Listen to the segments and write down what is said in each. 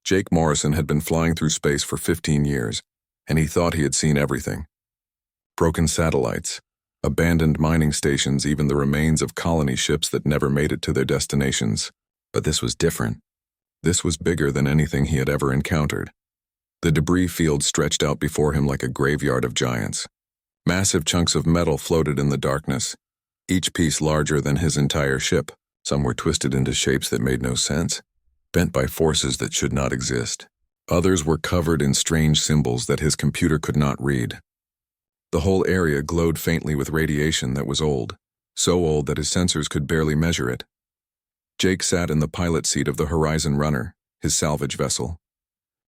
Jake Morrison had been flying through space for 15 years, and he thought he had seen everything. Broken satellites, abandoned mining stations, even the remains of colony ships that never made it to their destinations. But this was different. This was bigger than anything he had ever encountered. The debris field stretched out before him like a graveyard of giants. Massive chunks of metal floated in the darkness, each piece larger than his entire ship. Some were twisted into shapes that made no sense, bent by forces that should not exist. Others were covered in strange symbols that his computer could not read. The whole area glowed faintly with radiation that was old, so old that his sensors could barely measure it. Jake sat in the pilot seat of the Horizon Runner, his salvage vessel.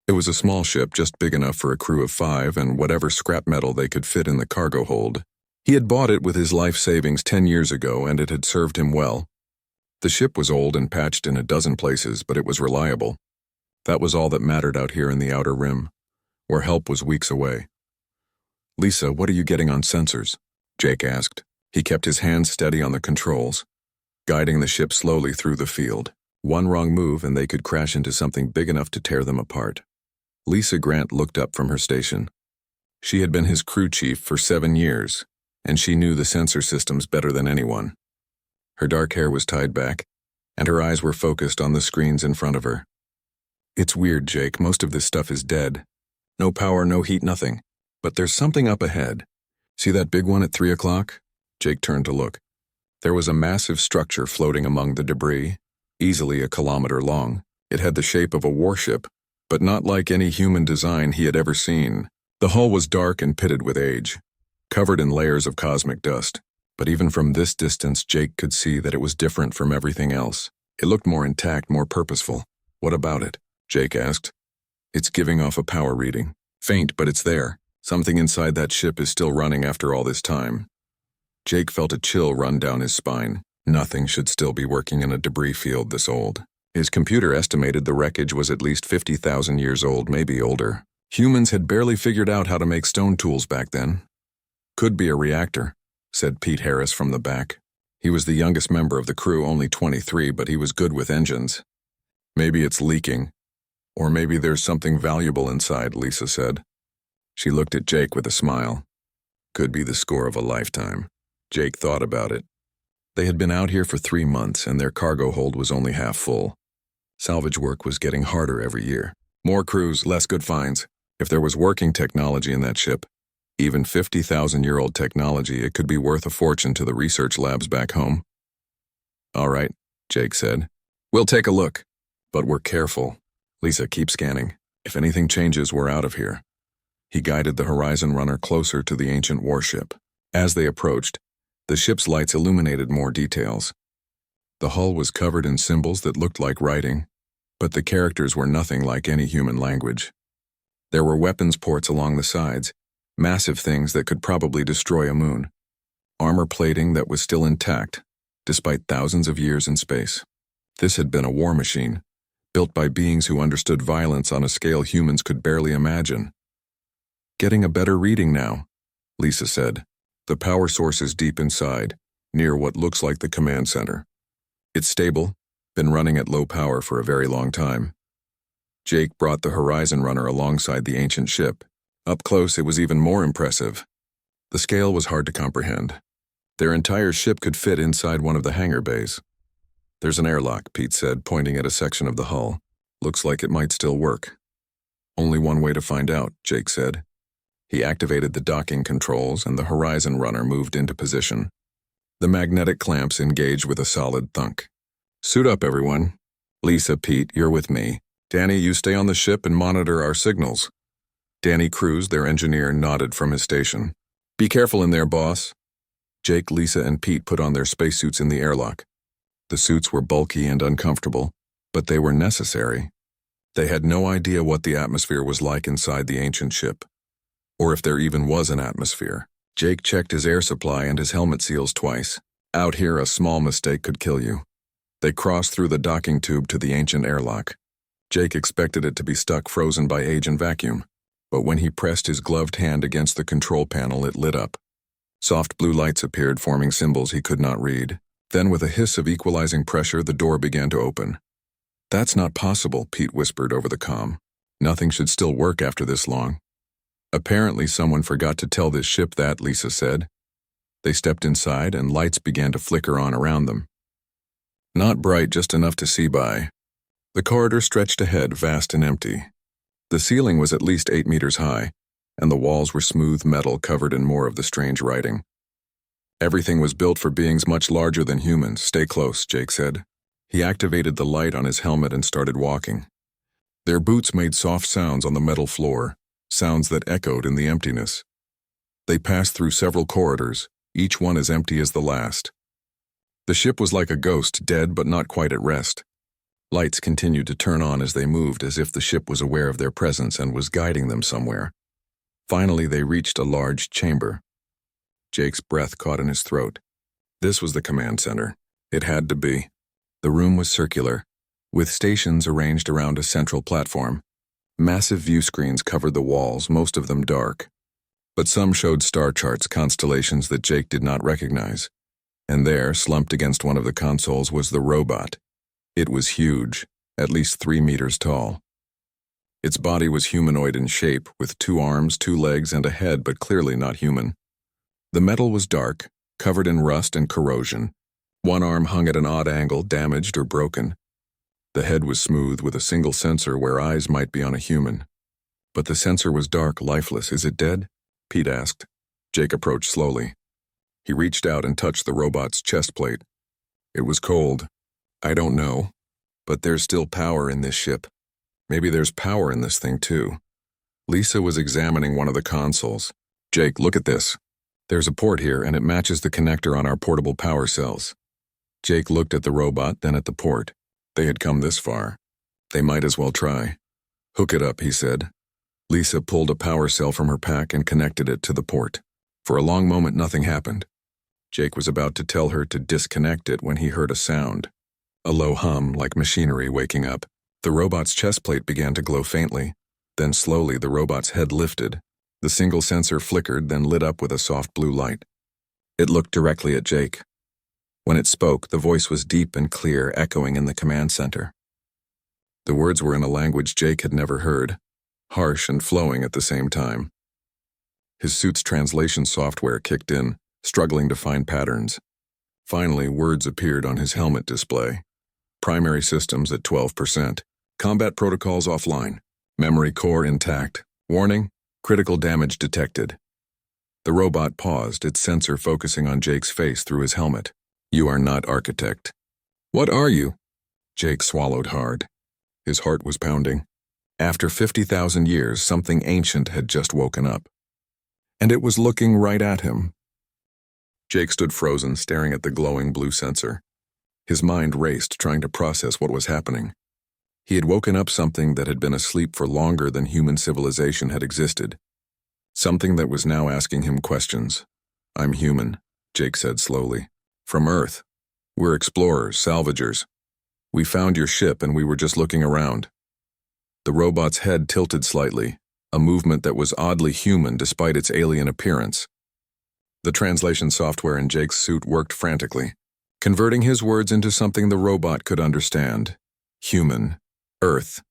It was a small ship just big enough for a crew of 5 and whatever scrap metal they could fit in the cargo hold. He had bought it with his life savings 10 years ago, and it had served him well. The ship was old and patched in a dozen places, but it was reliable. That was all that mattered out here in the Outer Rim, where help was weeks away. "Lisa, what are you getting on sensors?" Jake asked. He kept his hands steady on the controls, guiding the ship slowly through the field. One wrong move and they could crash into something big enough to tear them apart. Lisa Grant looked up from her station. She had been his crew chief for 7 years, and she knew the sensor systems better than anyone. Her dark hair was tied back, and her eyes were focused on the screens in front of her. "It's weird, Jake. Most of this stuff is dead. No power, no heat, nothing. But there's something up ahead. See that big one at 3 o'clock? Jake turned to look. There was a massive structure floating among the debris, easily a kilometer long. It had the shape of a warship, but not like any human design he had ever seen. The hull was dark and pitted with age, covered in layers of cosmic dust. But even from this distance, Jake could see that it was different from everything else. It looked more intact, more purposeful. "What about it?" Jake asked. "It's giving off a power reading. Faint, but it's there. Something inside that ship is still running after all this time." Jake felt a chill run down his spine. Nothing should still be working in a debris field this old. His computer estimated the wreckage was at least 50,000 years old, maybe older. Humans had barely figured out how to make stone tools back then. "Could be a reactor," said Pete Harris from the back. He was the youngest member of the crew, only 23, but he was good with engines. "Maybe it's leaking. Or maybe there's something valuable inside," Lisa said. She looked at Jake with a smile. "Could be the score of a lifetime." Jake thought about it. They had been out here for 3 months, and their cargo hold was only half full. Salvage work was getting harder every year. More crews, less good finds. If there was working technology in that ship, even 50,000-year-old technology, it could be worth a fortune to the research labs back home. "All right," Jake said. "We'll take a look. But we're careful. Lisa, keep scanning. If anything changes, we're out of here." He guided the Horizon Runner closer to the ancient warship. As they approached, the ship's lights illuminated more details. The hull was covered in symbols that looked like writing, but the characters were nothing like any human language. There were weapons ports along the sides, massive things that could probably destroy a moon. Armor plating that was still intact, despite thousands of years in space. This had been a war machine, built by beings who understood violence on a scale humans could barely imagine. "Getting a better reading now," Lisa said. "The power source is deep inside, near what looks like the command center. It's stable, been running at low power for a very long time." Jake brought the Horizon Runner alongside the ancient ship. Up close, it was even more impressive. The scale was hard to comprehend. Their entire ship could fit inside one of the hangar bays. "There's an airlock," Pete said, pointing at a section of the hull. "Looks like it might still work." "Only one way to find out," Jake said. He activated the docking controls, and the Horizon Runner moved into position. The magnetic clamps engaged with a solid thunk. "Suit up, everyone. Lisa, Pete, you're with me. Danny, you stay on the ship and monitor our signals." Danny Cruz, their engineer, nodded from his station. "Be careful in there, boss." Jake, Lisa, and Pete put on their spacesuits in the airlock. The suits were bulky and uncomfortable, but they were necessary. They had no idea what the atmosphere was like inside the ancient ship, or if there even was an atmosphere. Jake checked his air supply and his helmet seals twice. Out here, a small mistake could kill you. They crossed through the docking tube to the ancient airlock. Jake expected it to be stuck frozen by age and vacuum, but when he pressed his gloved hand against the control panel, it lit up. Soft blue lights appeared, forming symbols he could not read. Then, with a hiss of equalizing pressure, the door began to open. That's not possible, Pete whispered over the comm. Nothing should still work after this long. Apparently someone forgot to tell this ship that, Lisa said. They stepped inside and lights began to flicker on around them. Not bright, just enough to see by. The corridor stretched ahead, vast and empty. The ceiling was at least 8 meters high, and the walls were smooth metal covered in more of the strange writing. Everything was built for beings much larger than humans. Stay close, Jake said. He activated the light on his helmet and started walking. Their boots made soft sounds on the metal floor, sounds that echoed in the emptiness. They passed through several corridors, each one as empty as the last. The ship was like a ghost, dead but not quite at rest. Lights continued to turn on as they moved, as if the ship was aware of their presence and was guiding them somewhere. Finally, they reached a large chamber. Jake's breath caught in his throat. This was the command center. It had to be. The room was circular, with stations arranged around a central platform. Massive view screens covered the walls, most of them dark. But some showed star charts, constellations that Jake did not recognize. And there, slumped against one of the consoles, was the robot. It was huge, at least 3 meters tall. Its body was humanoid in shape, with 2 arms, 2 legs, and a head, but clearly not human. The metal was dark, covered in rust and corrosion. One arm hung at an odd angle, damaged or broken. The head was smooth, with a single sensor where eyes might be on a human. But the sensor was dark, lifeless. Is it dead? Pete asked. Jake approached slowly. He reached out and touched the robot's chest plate. It was cold. I don't know, but there's still power in this ship. Maybe there's power in this thing too. Lisa was examining one of the consoles. Jake, look at this. There's a port here, and it matches the connector on our portable power cells. Jake looked at the robot, then at the port. They had come this far. They might as well try. Hook it up, he said. Lisa pulled a power cell from her pack and connected it to the port. For a long moment, nothing happened. Jake was about to tell her to disconnect it when he heard a sound. A low hum, like machinery waking up. The robot's chest plate began to glow faintly. Then slowly the robot's head lifted. The single sensor flickered, then lit up with a soft blue light. It looked directly at Jake. When it spoke, the voice was deep and clear, echoing in the command center. The words were in a language Jake had never heard, harsh and flowing at the same time. His suit's translation software kicked in, struggling to find patterns. Finally, words appeared on his helmet display. Primary systems at 12%. Combat protocols offline. Memory core intact. Warning, critical damage detected. The robot paused, its sensor focusing on Jake's face through his helmet. You are not architect. What are you? Jake swallowed hard. His heart was pounding. After 50,000 years, something ancient had just woken up. And it was looking right at him. Jake stood frozen, staring at the glowing blue sensor. His mind raced, trying to process what was happening. He had woken up something that had been asleep for longer than human civilization had existed. Something that was now asking him questions. I'm human, Jake said slowly. From Earth. We're explorers, salvagers. We found your ship and we were just looking around. The robot's head tilted slightly, a movement that was oddly human despite its alien appearance. The translation software in Jake's suit worked frantically, converting his words into something the robot could understand. Human. Earth.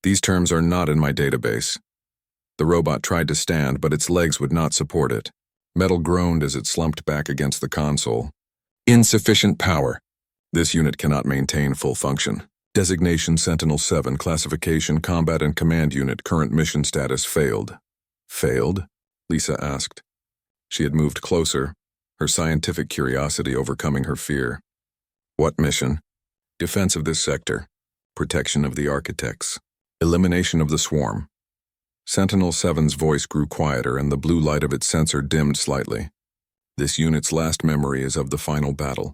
These terms are not in my database. The robot tried to stand, but its legs would not support it. Metal groaned as it slumped back against the console. Insufficient power. This unit cannot maintain full function. Designation Sentinel-7, classification Combat and Command Unit, current mission status failed. Failed? Lisa asked. She had moved closer, her scientific curiosity overcoming her fear. What mission? Defense of this sector. Protection of the architects. Elimination of the swarm. Sentinel-7's voice grew quieter and the blue light of its sensor dimmed slightly. This unit's last memory is of the final battle.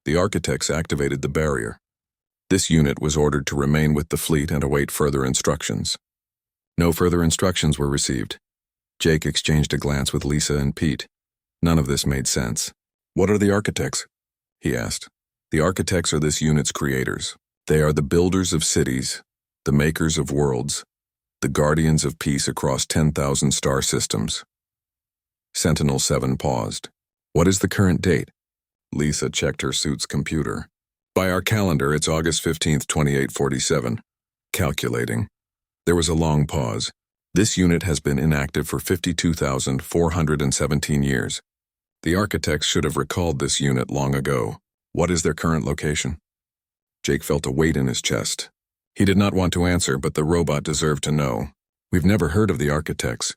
The architects activated the barrier. This unit was ordered to remain with the fleet and await further instructions. No further instructions were received. Jake exchanged a glance with Lisa and Pete. None of this made sense. What are the architects? He asked. The architects are this unit's creators. They are the builders of cities, the makers of worlds, the guardians of peace across 10,000 star systems. Sentinel-7 paused. What is the current date? Lisa checked her suit's computer. By our calendar, it's August 15th, 2847. Calculating. There was a long pause. This unit has been inactive for 52,417 years. The architects should have recalled this unit long ago. What is their current location? Jake felt a weight in his chest. He did not want to answer, but the robot deserved to know. We've never heard of the architects.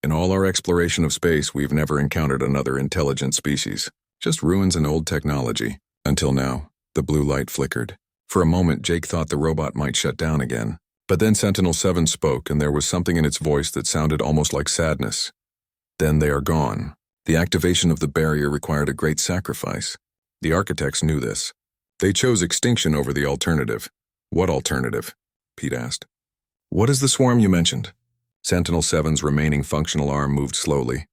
In all our exploration of space, we've never encountered another intelligent species. Just ruins and old technology. Until now, the blue light flickered. For a moment, Jake thought the robot might shut down again. But then Sentinel-7 spoke, and there was something in its voice that sounded almost like sadness. Then they are gone. The activation of the barrier required a great sacrifice. The architects knew this. They chose extinction over the alternative. What alternative? Pete asked. What is the swarm you mentioned? Sentinel-7's remaining functional arm moved slowly,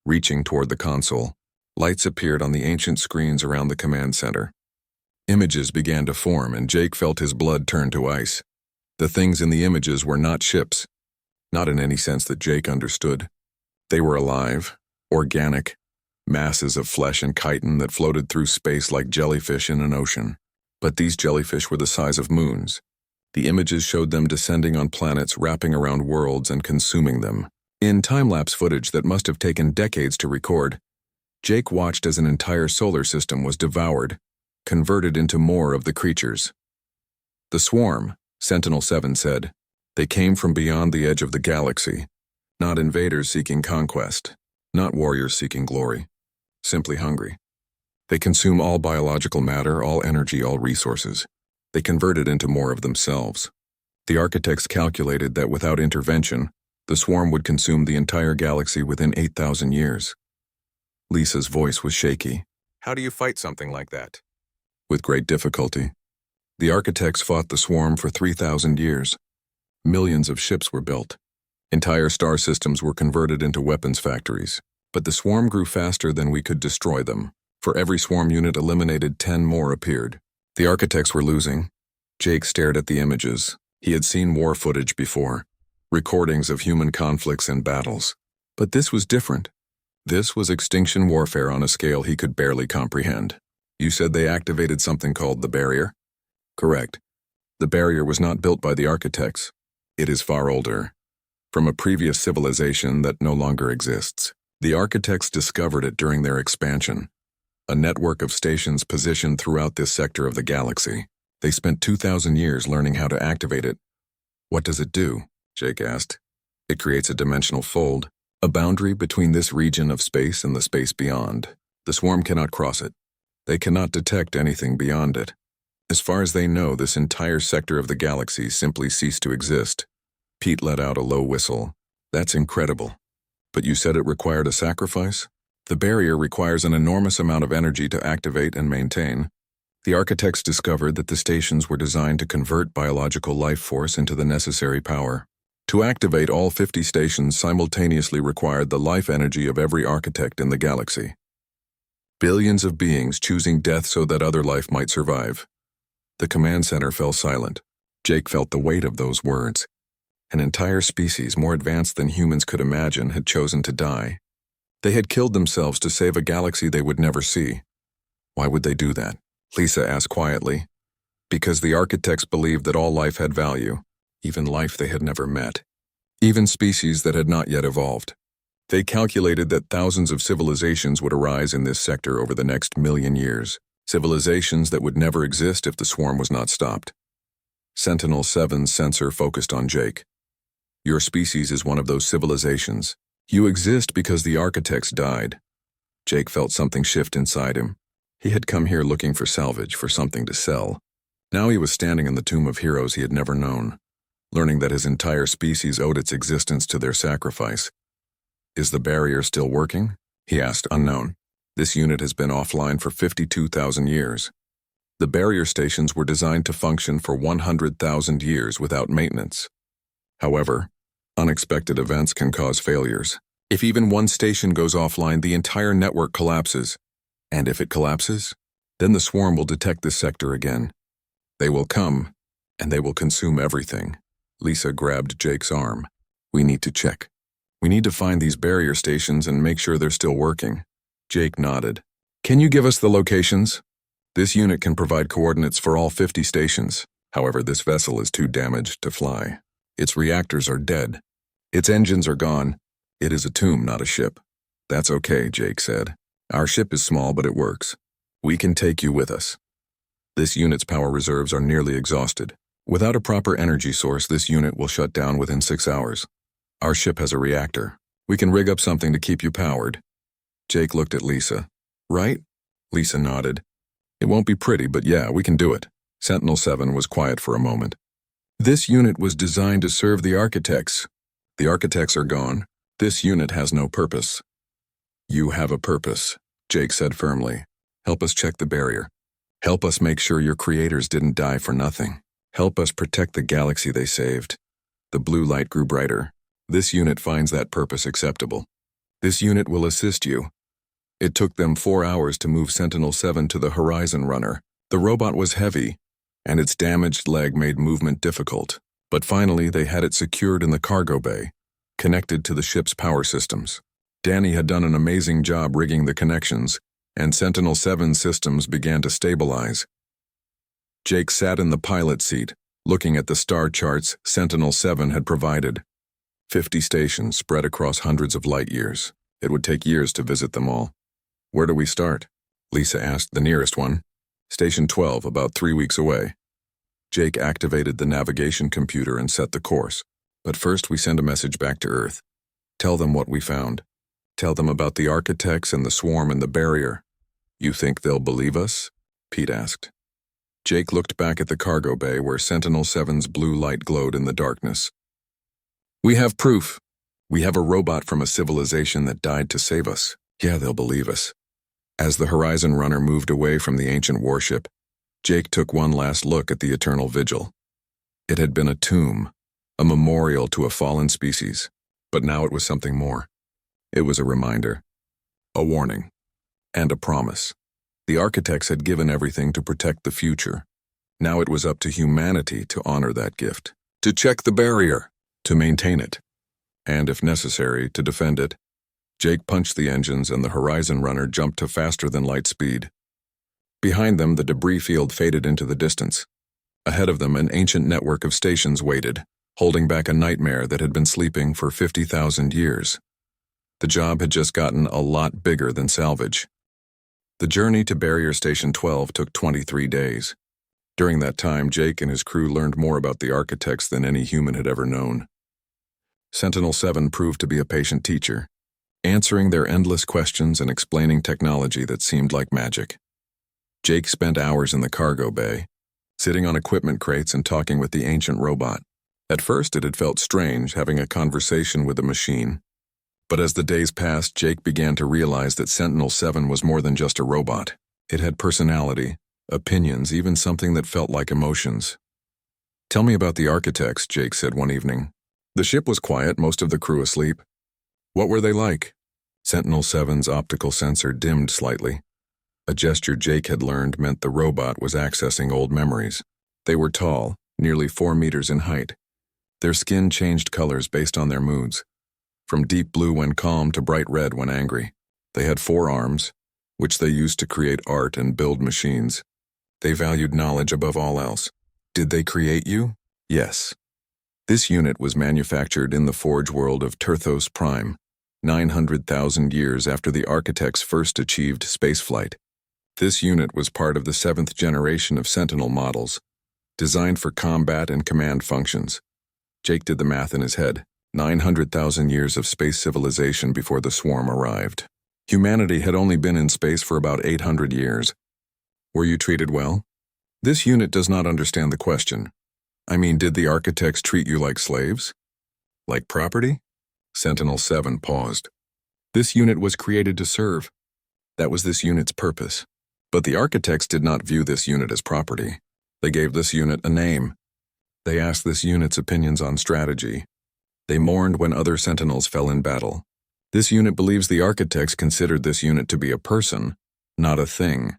reaching toward the console. Lights appeared on the ancient screens around the command center. Images began to form, and Jake felt his blood turn to ice. The things in the images were not ships, not in any sense that Jake understood. They were alive, organic, masses of flesh and chitin that floated through space like jellyfish in an ocean. But these jellyfish were the size of moons. The images showed them descending on planets, wrapping around worlds and consuming them. In time-lapse footage that must have taken decades to record, Jake watched as an entire solar system was devoured, converted into more of the creatures. The swarm, Sentinel-7 said. They came from beyond the edge of the galaxy, not invaders seeking conquest, not warriors seeking glory, simply hungry. They consume all biological matter, all energy, all resources. They convert it into more of themselves. The architects calculated that without intervention, the swarm would consume the entire galaxy within 8,000 years. Lisa's voice was shaky. How do you fight something like that? With great difficulty. The architects fought the swarm for 3,000 years. Millions of ships were built. Entire star systems were converted into weapons factories. But the swarm grew faster than we could destroy them. For every swarm unit eliminated, 10 more appeared. The architects were losing. Jake stared at the images. He had seen war footage before, recordings of human conflicts and battles. But this was different. This was extinction warfare on a scale he could barely comprehend. You said they activated something called the barrier? Correct. The barrier was not built by the architects. It is far older, from a previous civilization that no longer exists. The architects discovered it during their expansion. A network of stations positioned throughout this sector of the galaxy. They spent 2,000 years learning how to activate it. What does it do? Jake asked. It creates a dimensional fold, a boundary between this region of space and the space beyond. The swarm cannot cross it. They cannot detect anything beyond it. As far as they know, this entire sector of the galaxy simply ceased to exist. Pete let out a low whistle. That's incredible. But you said it required a sacrifice? The barrier requires an enormous amount of energy to activate and maintain. The architects discovered that the stations were designed to convert biological life force into the necessary power. To activate all 50 stations simultaneously required the life energy of every architect in the galaxy. Billions of beings choosing death so that other life might survive. The command center fell silent. Jake felt the weight of those words. An entire species more advanced than humans could imagine had chosen to die. They had killed themselves to save a galaxy they would never see. Why would they do that? Lisa asked quietly. Because the architects believed that all life had value, even life they had never met, even species that had not yet evolved. They calculated that thousands of civilizations would arise in this sector over the next 1,000,000 years, civilizations that would never exist if the swarm was not stopped. Sentinel-7's sensor focused on Jake. Your species is one of those civilizations. You exist because the architects died. Jake felt something shift inside him. He had come here looking for salvage, for something to sell. Now he was standing in the tomb of heroes he had never known, learning that his entire species owed its existence to their sacrifice. Is the barrier still working? He asked, unknown. This unit has been offline for 52,000 years. The barrier stations were designed to function for 100,000 years without maintenance. However, unexpected events can cause failures. If even one station goes offline, the entire network collapses. And if it collapses, then the swarm will detect this sector again. They will come, and they will consume everything. Lisa grabbed Jake's arm. We need to check. We need to find these barrier stations and make sure they're still working. Jake nodded. Can you give us the locations? This unit can provide coordinates for all 50 stations. However, this vessel is too damaged to fly. Its reactors are dead. Its engines are gone. It is a tomb, not a ship. That's okay, Jake said. Our ship is small, but it works. We can take you with us. This unit's power reserves are nearly exhausted. Without a proper energy source, this unit will shut down within 6 hours. Our ship has a reactor. We can rig up something to keep you powered. Jake looked at Lisa. Right? Lisa nodded. It won't be pretty, but yeah, we can do it. Sentinel-7 was quiet for a moment. This unit was designed to serve the architects. The architects are gone. This unit has no purpose. You have a purpose, Jake said firmly. Help us check the barrier. Help us make sure your creators didn't die for nothing. Help us protect the galaxy they saved. The blue light grew brighter. This unit finds that purpose acceptable. This unit will assist you. It took them 4 hours to move Sentinel-7 to the Horizon Runner. The robot was heavy, and its damaged leg made movement difficult. But finally, they had it secured in the cargo bay, connected to the ship's power systems. Danny had done an amazing job rigging the connections, and Sentinel-7's systems began to stabilize. Jake sat in the pilot seat, looking at the star charts Sentinel-7 had provided. 50 stations spread across hundreds of light years. It would take years to visit them all. Where do we start? Lisa asked the nearest one. Station 12, about 3 weeks away. Jake activated the navigation computer and set the course. But first we send a message back to Earth. Tell them what we found. Tell them about the architects and the swarm and the barrier. You think they'll believe us? Pete asked. Jake looked back at the cargo bay where Sentinel-7's blue light glowed in the darkness. We have proof. We have a robot from a civilization that died to save us. Yeah, they'll believe us. As the Horizon Runner moved away from the ancient warship, Jake took one last look at the Eternal Vigil. It had been a tomb, a memorial to a fallen species, but now it was something more. It was a reminder, a warning, and a promise. The architects had given everything to protect the future. Now it was up to humanity to honor that gift, to check the barrier, to maintain it, and, if necessary, to defend it. Jake punched the engines and the Horizon Runner jumped to faster-than-light speed. Behind them, the debris field faded into the distance. Ahead of them, an ancient network of stations waited, holding back a nightmare that had been sleeping for 50,000 years. The job had just gotten a lot bigger than salvage. The journey to Barrier Station 12 took 23 days. During that time, Jake and his crew learned more about the architects than any human had ever known. Sentinel-7 proved to be a patient teacher, answering their endless questions and explaining technology that seemed like magic. Jake spent hours in the cargo bay, sitting on equipment crates and talking with the ancient robot. At first, it had felt strange having a conversation with a machine. But as the days passed, Jake began to realize that Sentinel-7 was more than just a robot. It had personality, opinions, even something that felt like emotions. Tell me about the architects, Jake said one evening. The ship was quiet, most of the crew asleep. What were they like? Sentinel-7's optical sensor dimmed slightly. A gesture Jake had learned meant the robot was accessing old memories. They were tall, nearly 4 meters in height. Their skin changed colors based on their moods, from deep blue when calm to bright red when angry. They had 4 arms, which they used to create art and build machines. They valued knowledge above all else. Did they create you? Yes. This unit was manufactured in the forge world of Terthos Prime, 900,000 years after the architects first achieved spaceflight. This unit was part of the 7th generation of Sentinel models, designed for combat and command functions. Jake did the math in his head. 900,000 years of space civilization before the swarm arrived. Humanity had only been in space for about 800 years. Were you treated well? This unit does not understand the question. I mean, did the architects treat you like slaves? Like property? Sentinel-7 paused. This unit was created to serve. That was this unit's purpose. But the architects did not view this unit as property. They gave this unit a name. They asked this unit's opinions on strategy. They mourned when other Sentinels fell in battle. This unit believes the architects considered this unit to be a person, not a thing.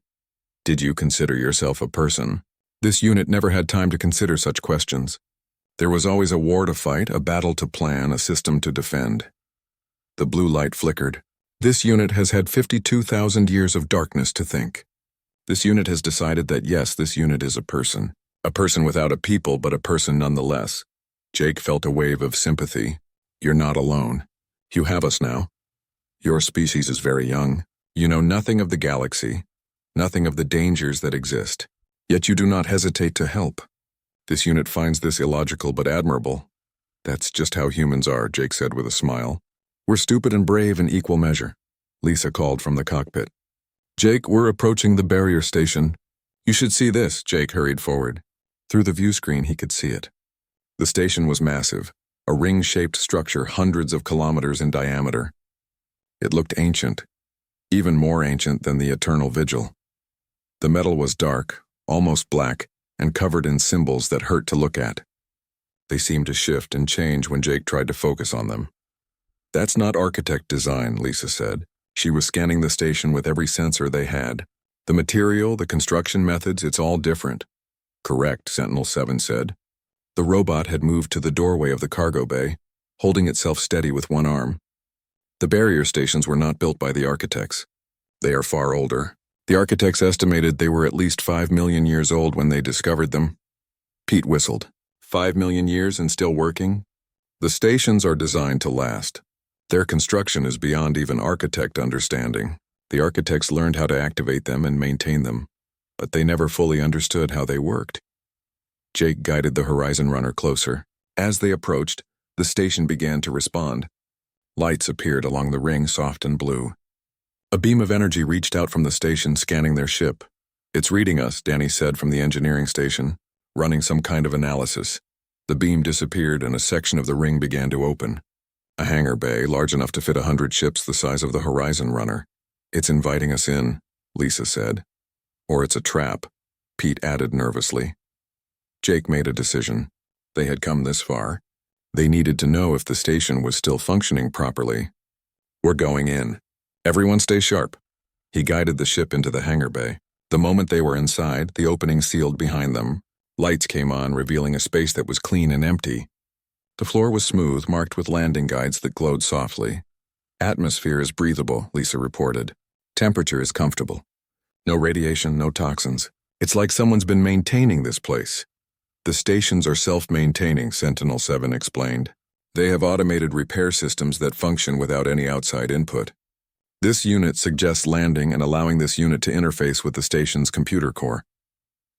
Did you consider yourself a person? This unit never had time to consider such questions. There was always a war to fight, a battle to plan, a system to defend. The blue light flickered. This unit has had 52,000 years of darkness to think. This unit has decided that yes, this unit is a person. A person without a people, but a person nonetheless. Jake felt a wave of sympathy. You're not alone. You have us now. Your species is very young. You know nothing of the galaxy, nothing of the dangers that exist. Yet you do not hesitate to help. This unit finds this illogical but admirable. That's just how humans are, Jake said with a smile. We're stupid and brave in equal measure, Lisa called from the cockpit. Jake, we're approaching the barrier station. You should see this, Jake hurried forward. Through the view screen, he could see it. The station was massive, a ring-shaped structure hundreds of kilometers in diameter. It looked ancient, even more ancient than the Eternal Vigil. The metal was dark, almost black, and covered in symbols that hurt to look at. They seemed to shift and change when Jake tried to focus on them. That's not architect design, Lisa said. She was scanning the station with every sensor they had. The material, the construction methods, it's all different. Correct, Sentinel-7 said. The robot had moved to the doorway of the cargo bay, holding itself steady with one arm. The barrier stations were not built by the architects. They are far older. The architects estimated they were at least 5 million years old when they discovered them. Pete whistled. 5 million years and still working? The stations are designed to last. Their construction is beyond even architect understanding. The architects learned how to activate them and maintain them, but they never fully understood how they worked. Jake guided the Horizon Runner closer. As they approached, the station began to respond. Lights appeared along the ring, soft and blue. A beam of energy reached out from the station, scanning their ship. It's reading us, Danny said from the engineering station, running some kind of analysis. The beam disappeared and a section of the ring began to open. A hangar bay, large enough to fit 100 ships the size of the Horizon Runner. It's inviting us in, Lisa said. Or it's a trap, Pete added nervously. Jake made a decision. They had come this far. They needed to know if the station was still functioning properly. We're going in. Everyone stay sharp. He guided the ship into the hangar bay. The moment they were inside, the opening sealed behind them. Lights came on, revealing a space that was clean and empty. The floor was smooth, marked with landing guides that glowed softly. Atmosphere is breathable, Lisa reported. Temperature is comfortable. No radiation, no toxins. It's like someone's been maintaining this place. The stations are self-maintaining, Sentinel-7 explained. They have automated repair systems that function without any outside input. This unit suggests landing and allowing this unit to interface with the station's computer core.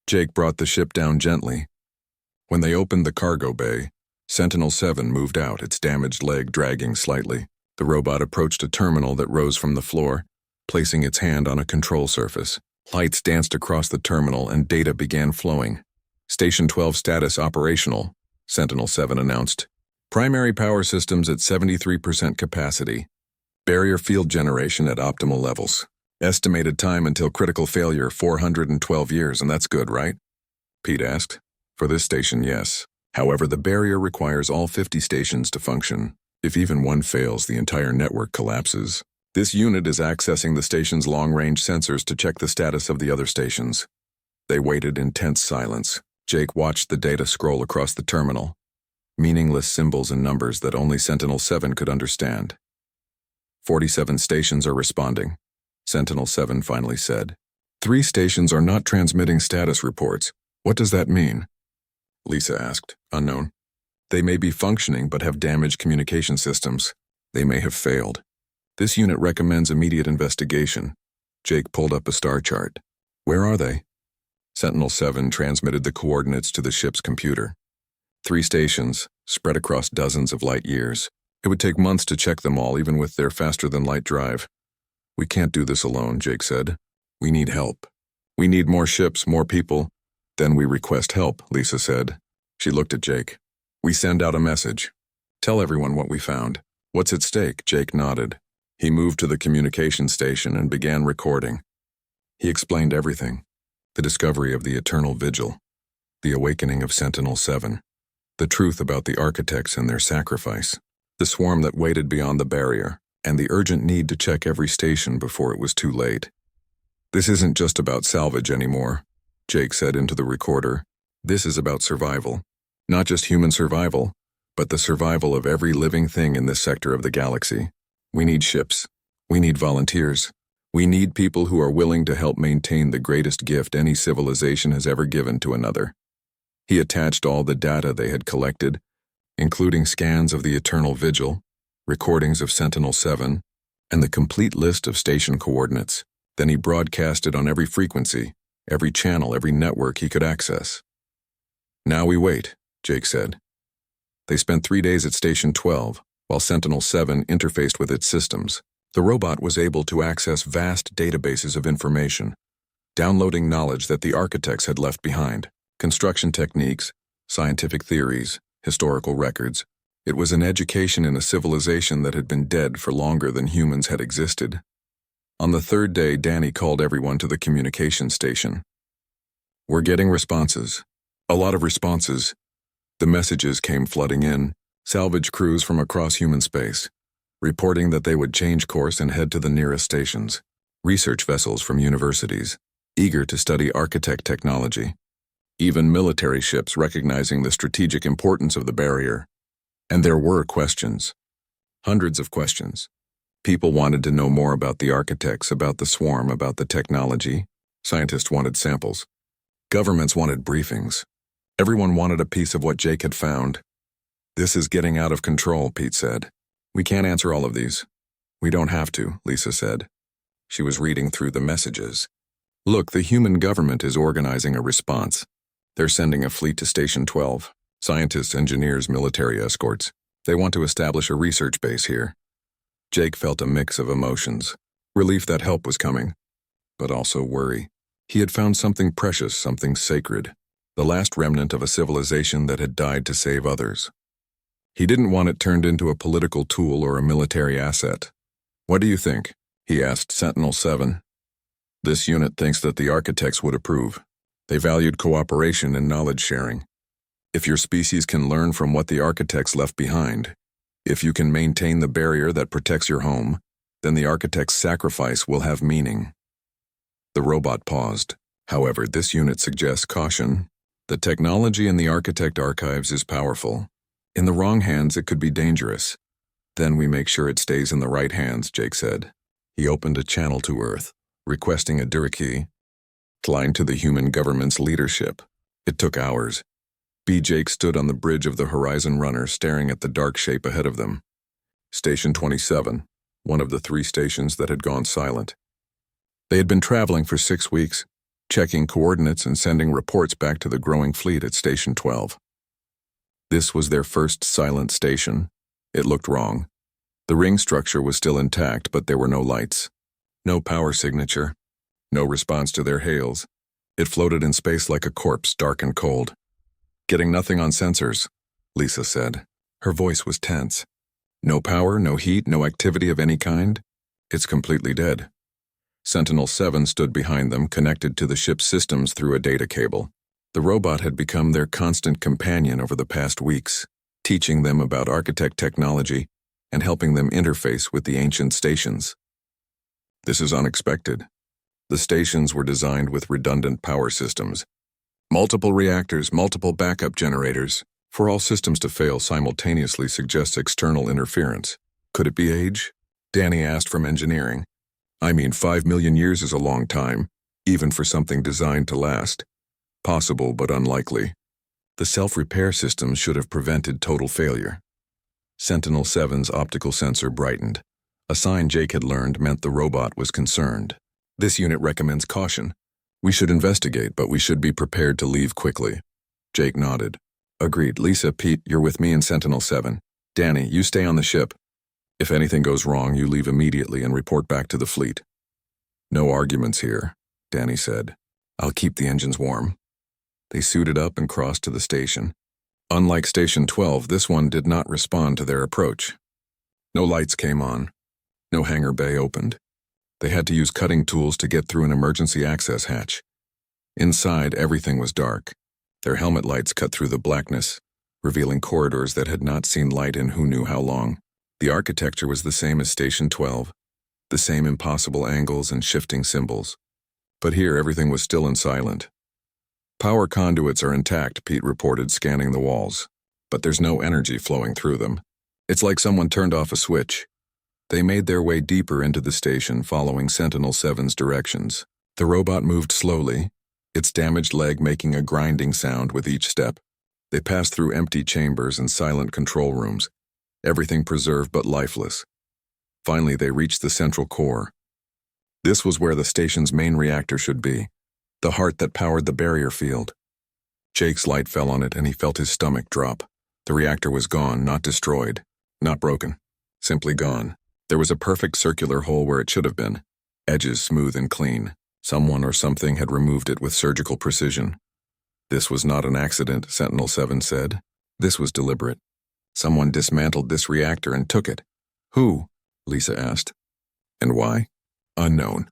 Jake brought the ship down gently. When they opened the cargo bay, Sentinel-7 moved out, its damaged leg dragging slightly. The robot approached a terminal that rose from the floor, placing its hand on a control surface. Lights danced across the terminal and data began flowing. Station 12 status operational, Sentinel-7 announced. Primary power systems at 73% capacity. Barrier field generation at optimal levels. Estimated time until critical failure 412 years, and that's good, right? Pete asked. For this station, yes. However, the barrier requires all 50 stations to function. If even one fails, the entire network collapses. This unit is accessing the station's long-range sensors to check the status of the other stations. They waited in tense silence. Jake watched the data scroll across the terminal. Meaningless symbols and numbers that only Sentinel-7 could understand. 47 stations are responding, Sentinel-7 finally said. 3 stations are not transmitting status reports. What does that mean? Lisa asked, unknown. They may be functioning but have damaged communication systems. They may have failed. This unit recommends immediate investigation. Jake pulled up a star chart. Where are they? Sentinel-7 transmitted the coordinates to the ship's computer. 3 stations, spread across dozens of light years. It would take months to check them all, even with their faster-than-light drive. We can't do this alone, Jake said. We need help. We need more ships, more people. Then we request help, Lisa said. She looked at Jake. We send out a message. Tell everyone what we found. What's at stake? Jake nodded. He moved to the communication station and began recording. He explained everything. The discovery of the Eternal Vigil. The awakening of Sentinel-7. The truth about the architects and their sacrifice. The swarm that waited beyond the barrier, and the urgent need to check every station before it was too late. This isn't just about salvage anymore, Jake said into the recorder. This is about survival. Not just human survival, but the survival of every living thing in this sector of the galaxy. We need ships. We need volunteers. We need people who are willing to help maintain the greatest gift any civilization has ever given to another. He attached all the data they had collected, including scans of the Eternal Vigil, recordings of Sentinel-7, and the complete list of station coordinates. Then he broadcasted on every frequency, every channel, every network he could access. "Now we wait," Jake said. They spent 3 days at Station 12, while Sentinel-7 interfaced with its systems. The robot was able to access vast databases of information, downloading knowledge that the architects had left behind, construction techniques, scientific theories, historical records. It was an education in a civilization that had been dead for longer than humans had existed. On the third day, Danny called everyone to the communication station. "We're getting responses. A lot of responses." The messages came flooding in, salvage crews from across human space, reporting that they would change course and head to the nearest stations. Research vessels from universities, eager to study architect technology. Even military ships recognizing the strategic importance of the barrier. And there were questions. Hundreds of questions. People wanted to know more about the architects, about the swarm, about the technology. Scientists wanted samples. Governments wanted briefings. Everyone wanted a piece of what Jake had found. "This is getting out of control," Pete said. "We can't answer all of these." "We don't have to," Lisa said. She was reading through the messages. "Look, the human government is organizing a response. They're sending a fleet to Station 12. Scientists, engineers, military escorts. They want to establish a research base here." Jake felt a mix of emotions. Relief that help was coming, but also worry. He had found something precious, something sacred. The last remnant of a civilization that had died to save others. He didn't want it turned into a political tool or a military asset. "What do you think?" he asked Sentinel-7. "This unit thinks that the architects would approve. They valued cooperation and knowledge sharing. If your species can learn from what the architects left behind, if you can maintain the barrier that protects your home, then the architect's sacrifice will have meaning." The robot paused. "However, this unit suggests caution. The technology in the architect archives is powerful. In the wrong hands, it could be dangerous. Then we make sure it stays in the right hands," Jake said. He opened a channel to Earth, requesting a Durkee line to the human government's leadership. It took hours. Jake stood on the bridge of the Horizon Runner, staring at the dark shape ahead of them. Station 27, one of the 3 stations that had gone silent. They had been traveling for 6 weeks, checking coordinates and sending reports back to the growing fleet at Station 12. This was their first silent station. It looked wrong. The ring structure was still intact, but there were no lights. No power signature. No response to their hails. It floated in space like a corpse, dark and cold. "Getting nothing on sensors," Lisa said. Her voice was tense. "No power, no heat, no activity of any kind? It's completely dead." Sentinel-7 stood behind them, connected to the ship's systems through a data cable. The robot had become their constant companion over the past weeks, teaching them about architect technology and helping them interface with the ancient stations. "This is unexpected." The stations were designed with redundant power systems. Multiple reactors, multiple backup generators. For all systems to fail simultaneously suggests external interference. "Could it be age?" Danny asked from engineering. "I mean, 5 million years is a long time, even for something designed to last. Possible, but unlikely. The self-repair systems should have prevented total failure." Sentinel-7's optical sensor brightened. A sign Jake had learned meant the robot was concerned. "This unit recommends caution. We should investigate, but we should be prepared to leave quickly." Jake nodded. "Agreed. Lisa, Pete, you're with me and Sentinel-7. Danny, you stay on the ship. If anything goes wrong, you leave immediately and report back to the fleet." "No arguments here," Danny said. "I'll keep the engines warm." They suited up and crossed to the station. Unlike Station 12, this one did not respond to their approach. No lights came on. No hangar bay opened. They had to use cutting tools to get through an emergency access hatch. Inside, everything was dark. Their helmet lights cut through the blackness, revealing corridors that had not seen light in who knew how long. The architecture was the same as Station 12, the same impossible angles and shifting symbols. But here, everything was still and silent. "Power conduits are intact," Pete reported, scanning the walls. "But there's no energy flowing through them. It's like someone turned off a switch." They made their way deeper into the station following Sentinel-7's directions. The robot moved slowly, its damaged leg making a grinding sound with each step. They passed through empty chambers and silent control rooms, everything preserved but lifeless. Finally, they reached the central core. This was where the station's main reactor should be, the heart that powered the barrier field. Jake's light fell on it and he felt his stomach drop. The reactor was gone, not destroyed, not broken, simply gone. There was a perfect circular hole where it should have been, edges smooth and clean. Someone or something had removed it with surgical precision. This was not an accident, Sentinel-7 said. This was deliberate. Someone dismantled this reactor and took it. Who? Lisa asked. And why? Unknown.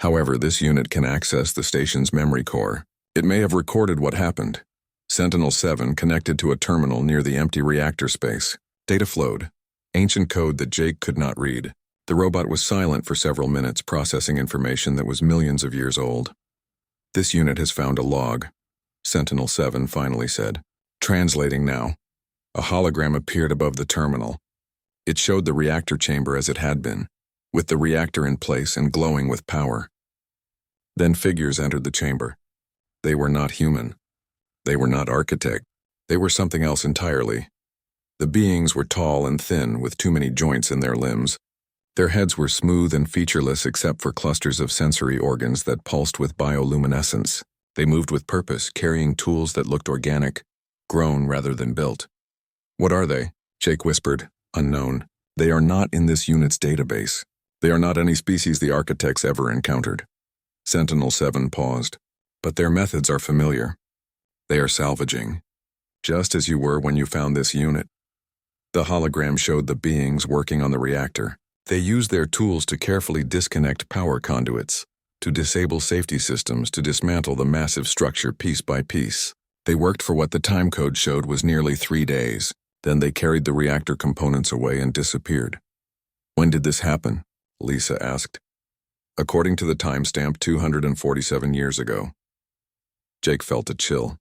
However, this unit can access the station's memory core. It may have recorded what happened. Sentinel-7 connected to a terminal near the empty reactor space. Data flowed. Ancient code that Jake could not read. The robot was silent for several minutes, processing information that was millions of years old. This unit has found a log, Sentinel-7 finally said. Translating now. A hologram appeared above the terminal. It showed the reactor chamber as it had been, with the reactor in place and glowing with power. Then figures entered the chamber. They were not human. They were not architect. They were something else entirely. The beings were tall and thin, with too many joints in their limbs. Their heads were smooth and featureless except for clusters of sensory organs that pulsed with bioluminescence. They moved with purpose, carrying tools that looked organic, grown rather than built. What are they? Jake whispered. Unknown. They are not in this unit's database. They are not any species the architects ever encountered. Sentinel-7 paused. But their methods are familiar. They are salvaging. Just as you were when you found this unit. The hologram showed the beings working on the reactor. They used their tools to carefully disconnect power conduits, to disable safety systems, to dismantle the massive structure piece by piece. They worked for what the timecode showed was nearly 3 days. Then they carried the reactor components away and disappeared. When did this happen? Lisa asked. According to the timestamp, 247 years ago. Jake felt a chill.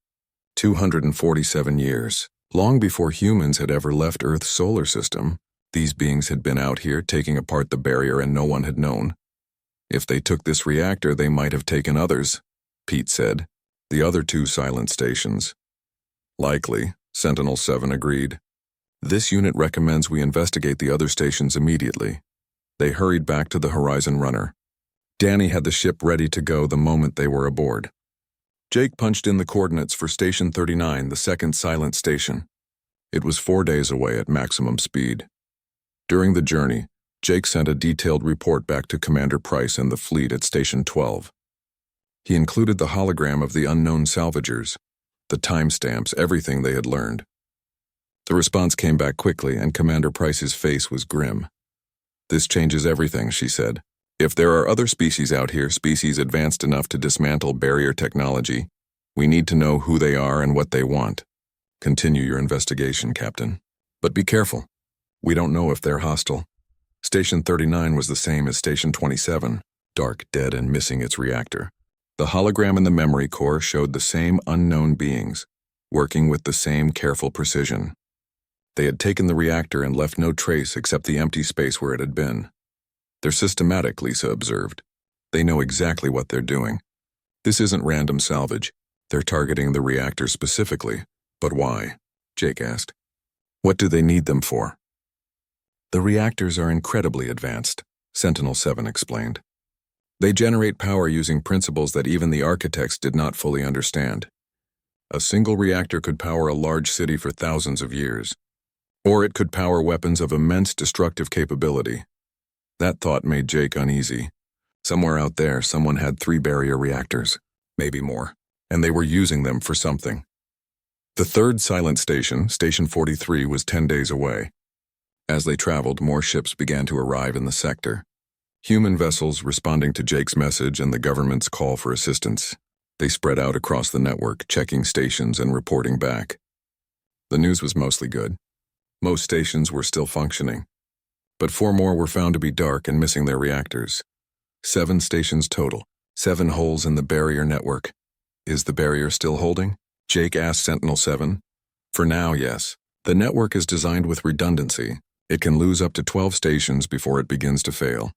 247 years. Long before humans had ever left Earth's solar system, these beings had been out here taking apart the barrier and no one had known. If they took this reactor, they might have taken others, Pete said. The other 2 silent stations. Likely, Sentinel-7 agreed. This unit recommends we investigate the other stations immediately. They hurried back to the Horizon Runner. Danny had the ship ready to go the moment they were aboard. Jake punched in the coordinates for Station 39, the second silent station. It was 4 days away at maximum speed. During the journey, Jake sent a detailed report back to Commander Price and the fleet at Station 12. He included the hologram of the unknown salvagers, the timestamps, everything they had learned. The response came back quickly, and Commander Price's face was grim. This changes everything, she said. If there are other species out here, species advanced enough to dismantle barrier technology, we need to know who they are and what they want. Continue your investigation, Captain. But be careful. We don't know if they're hostile. Station 39 was the same as Station 27, dark, dead, and missing its reactor. The hologram in the memory core showed the same unknown beings, working with the same careful precision. They had taken the reactor and left no trace except the empty space where it had been. They're systematic, Lisa observed. They know exactly what they're doing. This isn't random salvage. They're targeting the reactor specifically. But why? Jake asked. What do they need them for? The reactors are incredibly advanced, Sentinel-7 explained. They generate power using principles that even the architects did not fully understand. A single reactor could power a large city for thousands of years. Or it could power weapons of immense destructive capability. That thought made Jake uneasy. Somewhere out there, someone had 3 barrier reactors, maybe more, and they were using them for something. The third silent station, Station 43, was 10 days away. As they traveled, more ships began to arrive in the sector. Human vessels responding to Jake's message and the government's call for assistance. They spread out across the network, checking stations and reporting back. The news was mostly good. Most stations were still functioning. But 4 more were found to be dark and missing their reactors. 7 stations total, 7 holes in the barrier network. Is the barrier still holding? Jake asked Sentinel-7. For now, yes. The network is designed with redundancy. It can lose up to 12 stations before it begins to fail,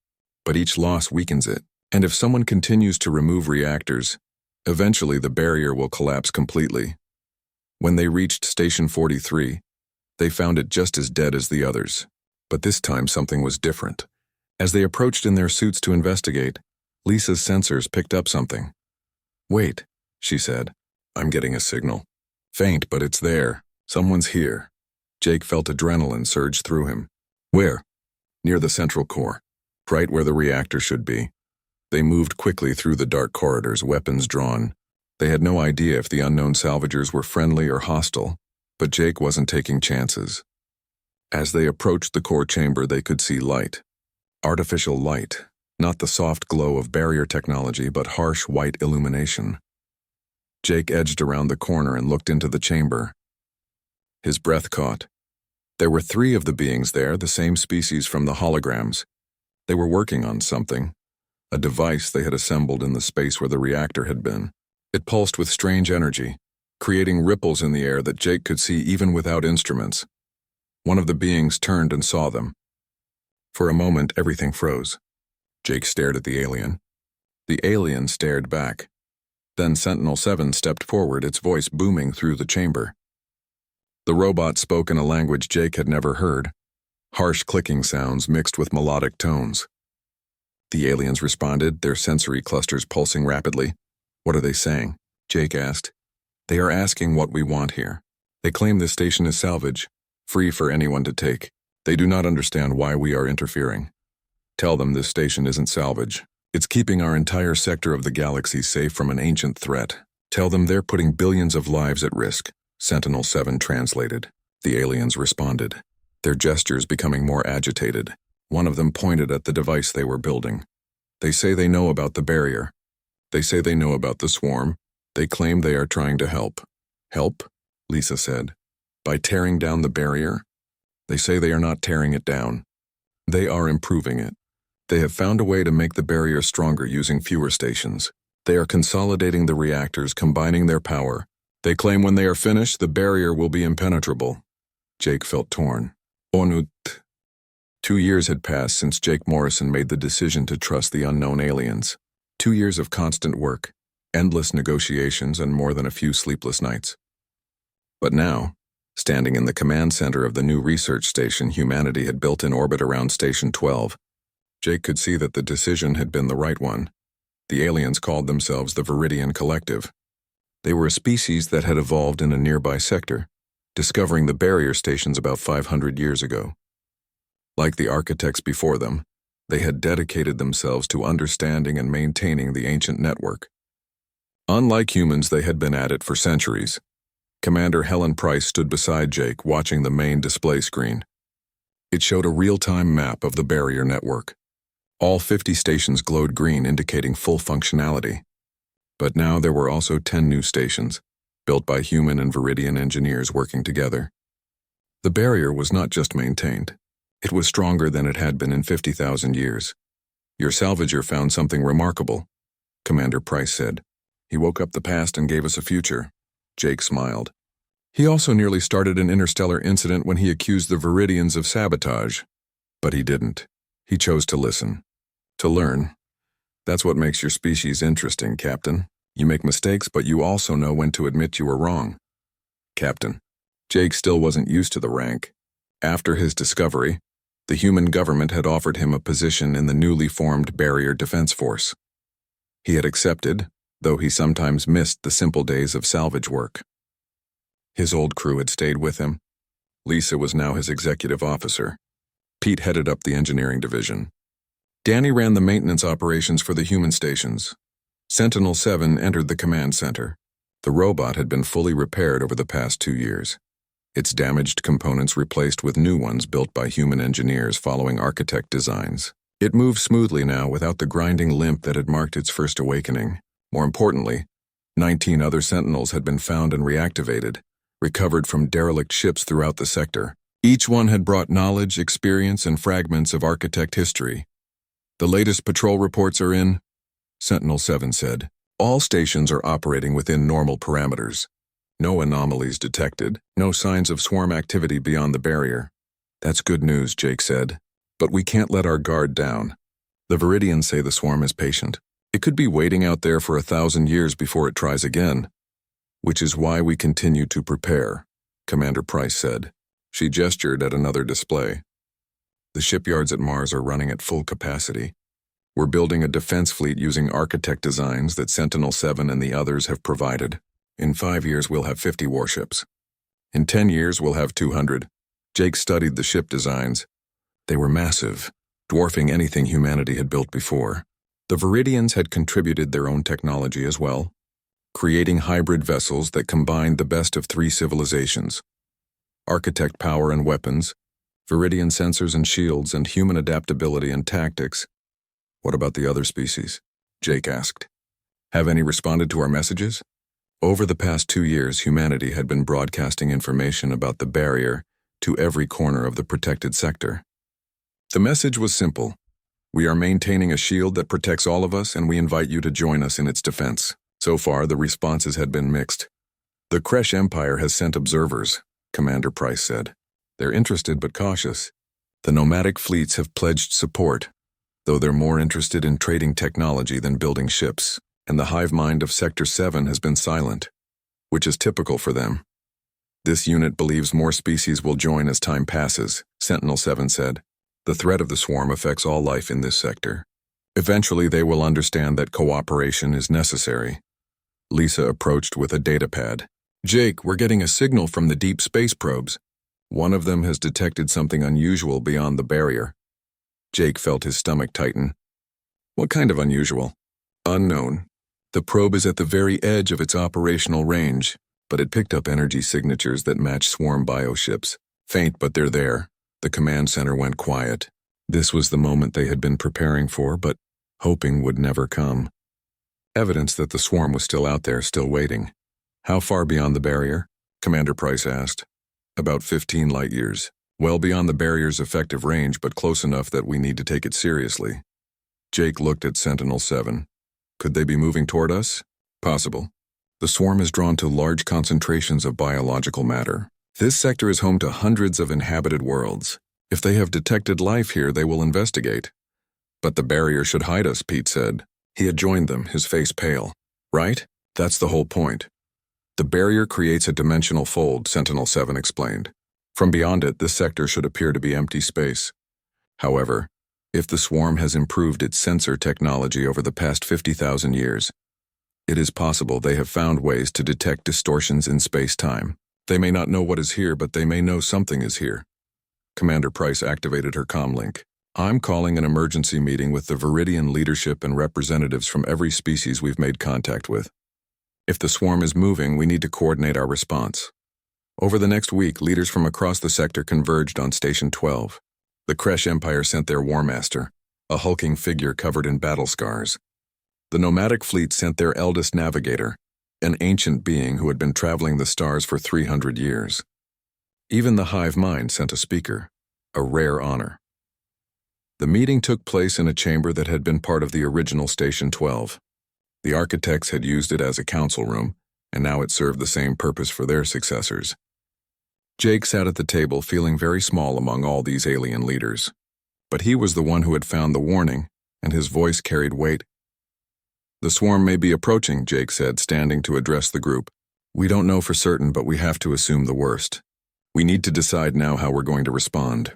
but each loss weakens it. And if someone continues to remove reactors, eventually the barrier will collapse completely. When they reached Station 43, they found it just as dead as the others. But this time something was different. As they approached in their suits to investigate, Lisa's sensors picked up something. "Wait," she said. "I'm getting a signal. Faint, but it's there. Someone's here." Jake felt adrenaline surge through him. "Where?" "Near the central core, right where the reactor should be." They moved quickly through the dark corridors, weapons drawn. They had no idea if the unknown salvagers were friendly or hostile, but Jake wasn't taking chances. As they approached the core chamber, they could see light. Artificial light, not the soft glow of barrier technology, but harsh white illumination. Jake edged around the corner and looked into the chamber. His breath caught. There were 3 of the beings there, the same species from the holograms. They were working on something, a device they had assembled in the space where the reactor had been. It pulsed with strange energy, creating ripples in the air that Jake could see even without instruments. One of the beings turned and saw them. For a moment, everything froze. Jake stared at the alien. The alien stared back. Then Sentinel-7 stepped forward, its voice booming through the chamber. The robot spoke in a language Jake had never heard, harsh clicking sounds mixed with melodic tones. The aliens responded, their sensory clusters pulsing rapidly. "What are they saying?" Jake asked. "They are asking what we want here. They claim this station is salvage, free for anyone to take. They do not understand why we are interfering. Tell them this station isn't salvage. It's keeping our entire sector of the galaxy safe from an ancient threat. Tell them they're putting billions of lives at risk." Sentinel-7 translated. The aliens responded, their gestures becoming more agitated. One of them pointed at the device they were building. "They say they know about the barrier. They say they know about the swarm. They claim they are trying to help." "Help?" Lisa said. "By tearing down the barrier?" "They say they are not tearing it down. They are improving it. They have found a way to make the barrier stronger using fewer stations. They are consolidating the reactors, combining their power. They claim when they are finished, the barrier will be impenetrable." Jake felt torn. Onut. 2 years had passed since Jake Morrison made the decision to trust the unknown aliens. 2 years of constant work, endless negotiations, and more than a few sleepless nights. But now, standing in the command center of the new research station humanity had built in orbit around Station 12, Jake could see that the decision had been the right one. The aliens called themselves the Viridian Collective. They were a species that had evolved in a nearby sector, discovering the barrier stations about 500 years ago. Like the architects before them, they had dedicated themselves to understanding and maintaining the ancient network. Unlike humans, they had been at it for centuries. Commander Helen Price stood beside Jake, watching the main display screen. It showed a real-time map of the barrier network. All 50 stations glowed green, indicating full functionality. But now there were also 10 new stations, built by human and Viridian engineers working together. The barrier was not just maintained. It was stronger than it had been in 50,000 years. "Your salvager found something remarkable," Commander Price said. "He woke up the past and gave us a future." Jake smiled. He also nearly started an interstellar incident when he accused the Viridians of sabotage. But he didn't. He chose to listen. To learn. That's what makes your species interesting, Captain. You make mistakes, but you also know when to admit you were wrong. Captain. Jake still wasn't used to the rank. After his discovery, the human government had offered him a position in the newly formed Barrier Defense Force. He had accepted, though he sometimes missed the simple days of salvage work. His old crew had stayed with him. Lisa was now his executive officer. Pete headed up the engineering division. Danny ran the maintenance operations for the human stations. Sentinel-7 entered the command center. The robot had been fully repaired over the past 2 years. Its damaged components replaced with new ones built by human engineers following architect designs. It moved smoothly now without the grinding limp that had marked its first awakening. More importantly, 19 other Sentinels had been found and reactivated, recovered from derelict ships throughout the sector. Each one had brought knowledge, experience, and fragments of architect history. "The latest patrol reports are in," Sentinel-7 said. "All stations are operating within normal parameters. No anomalies detected, no signs of swarm activity beyond the barrier. That's good news, Jake said. But we can't let our guard down. The Viridians say the swarm is patient. It could be waiting out there for 1,000 years before it tries again. Which is why we continue to prepare, Commander Price said. She gestured at another display. The shipyards at Mars are running at full capacity. We're building a defense fleet using architect designs that Sentinel-7 and the others have provided. In 5 years, we'll have 50 warships. In 10 years, we'll have 200. Jake studied the ship designs. They were massive, dwarfing anything humanity had built before. The Viridians had contributed their own technology as well, creating hybrid vessels that combined the best of 3 civilizations. Architect power and weapons, Viridian sensors and shields, and human adaptability and tactics. What about the other species? Jake asked. Have any responded to our messages? Over the past 2 years, humanity had been broadcasting information about the barrier to every corner of the protected sector. The message was simple. We are maintaining a shield that protects all of us, and we invite you to join us in its defense. So far, the responses had been mixed. The Kresh Empire has sent observers, Commander Price said. They're interested but cautious. The nomadic fleets have pledged support, though they're more interested in trading technology than building ships, and the hive mind of Sector 7 has been silent, which is typical for them. This unit believes more species will join as time passes, Sentinel-7 said. The threat of the swarm affects all life in this sector. Eventually, they will understand that cooperation is necessary. Lisa approached with a datapad. Jake, we're getting a signal from the deep space probes. One of them has detected something unusual beyond the barrier. Jake felt his stomach tighten. What kind of unusual? Unknown. The probe is at the very edge of its operational range, but it picked up energy signatures that match swarm bioships. Faint, but they're there. The command center went quiet. This was the moment they had been preparing for, but hoping would never come. Evidence that the swarm was still out there, still waiting. How far beyond the barrier? Commander Price asked. About 15 light years. Well beyond the barrier's effective range, but close enough that we need to take it seriously. Jake looked at Sentinel-7. Could they be moving toward us? Possible. The swarm is drawn to large concentrations of biological matter. This sector is home to hundreds of inhabited worlds. If they have detected life here, they will investigate. But the barrier should hide us, Pete said. He had joined them, his face pale. Right? That's the whole point. The barrier creates a dimensional fold, Sentinel-7 explained. From beyond it, this sector should appear to be empty space. However, if the swarm has improved its sensor technology over the past 50,000 years, it is possible they have found ways to detect distortions in space-time. They may not know what is here, but they may know something is here. Commander Price activated her comlink. I'm calling an emergency meeting with the Viridian leadership and representatives from every species we've made contact with. If the swarm is moving, we need to coordinate our response. Over the next week, leaders from across the sector converged on Station 12. The Kresh Empire sent their War Master, a hulking figure covered in battle scars. The nomadic fleet sent their eldest navigator, an ancient being who had been traveling the stars for 300 years. Even the hive mind sent a speaker, a rare honor. The meeting took place in a chamber that had been part of the original Station 12. The architects had used it as a council room, and now it served the same purpose for their successors. Jake sat at the table feeling very small among all these alien leaders. But he was the one who had found the warning, and his voice carried weight. The swarm may be approaching, Jake said, standing to address the group. We don't know for certain, but we have to assume the worst. We need to decide now how we're going to respond.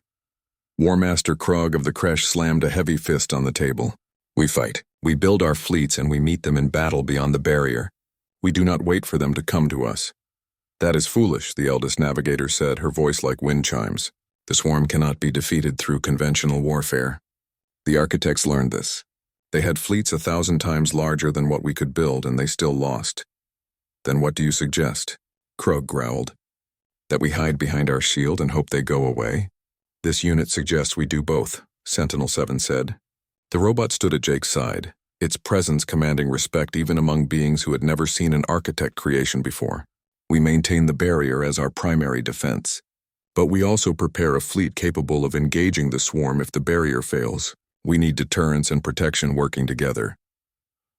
War Master Krog of the Kresh slammed a heavy fist on the table. We fight. We build our fleets and we meet them in battle beyond the barrier. We do not wait for them to come to us. That is foolish, the eldest navigator said, her voice like wind chimes. The swarm cannot be defeated through conventional warfare. The architects learned this. They had fleets 1,000 times larger than what we could build, and they still lost. Then what do you suggest? Krog growled. That we hide behind our shield and hope they go away? This unit suggests we do both, Sentinel-7 said. The robot stood at Jake's side, its presence commanding respect even among beings who had never seen an architect creation before. We maintain the barrier as our primary defense. But we also prepare a fleet capable of engaging the swarm if the barrier fails. We need deterrence and protection working together.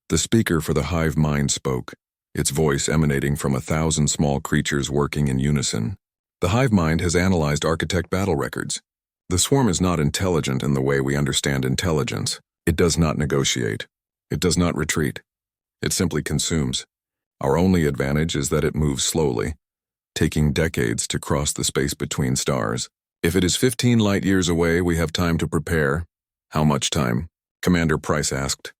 The speaker for the hive mind spoke, its voice emanating from 1,000 small creatures working in unison. The hive mind has analyzed architect battle records. The swarm is not intelligent in the way we understand intelligence. It does not negotiate. It does not retreat. It simply consumes. Our only advantage is that it moves slowly, taking decades to cross the space between stars. If it is 15 light years away, we have time to prepare. How much time? Commander Price asked.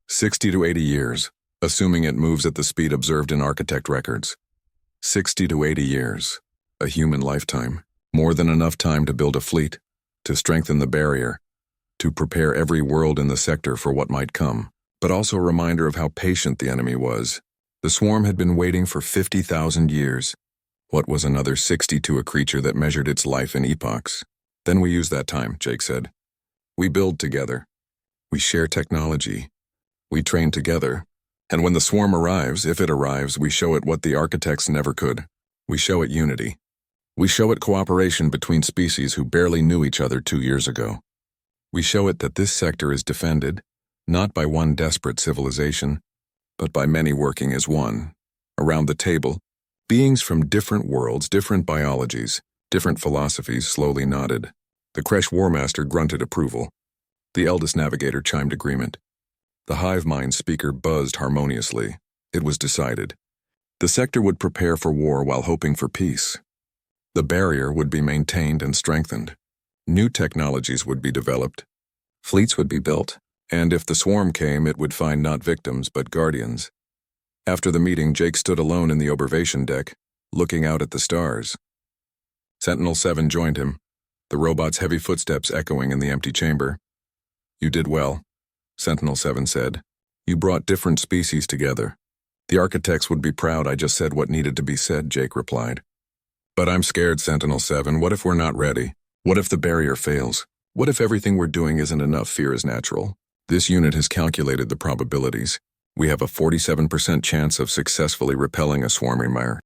60 to 80 years, assuming it moves at the speed observed in architect records. 60 to 80 years. A human lifetime. More than enough time to build a fleet, to strengthen the barrier, to prepare every world in the sector for what might come. But also a reminder of how patient the enemy was. The swarm had been waiting for 50,000 years. What was another 60 to a creature that measured its life in epochs? Then we use that time, Jake said. We build together. We share technology. We train together. And when the swarm arrives, if it arrives, we show it what the architects never could. We show it unity. We show it cooperation between species who barely knew each other 2 years ago. We show it that this sector is defended, not by one desperate civilization, but by many working as one. Around the table, beings from different worlds, different biologies, different philosophies slowly nodded. The Kresh Warmaster grunted approval. The eldest navigator chimed agreement. The hive mind speaker buzzed harmoniously. It was decided. The sector would prepare for war while hoping for peace. The barrier would be maintained and strengthened. New technologies would be developed. Fleets would be built. And if the swarm came, it would find not victims, but guardians. After the meeting, Jake stood alone in the observation deck, looking out at the stars. Sentinel-7 joined him, the robot's heavy footsteps echoing in the empty chamber. You did well, Sentinel-7 said. You brought different species together. The architects would be proud I just said what needed to be said, Jake replied. But I'm scared, Sentinel-7. What if we're not ready? What if the barrier fails? What if everything we're doing isn't enough? Fear is natural. This unit has calculated the probabilities. We have a 47% chance of successfully repelling a swarming mire.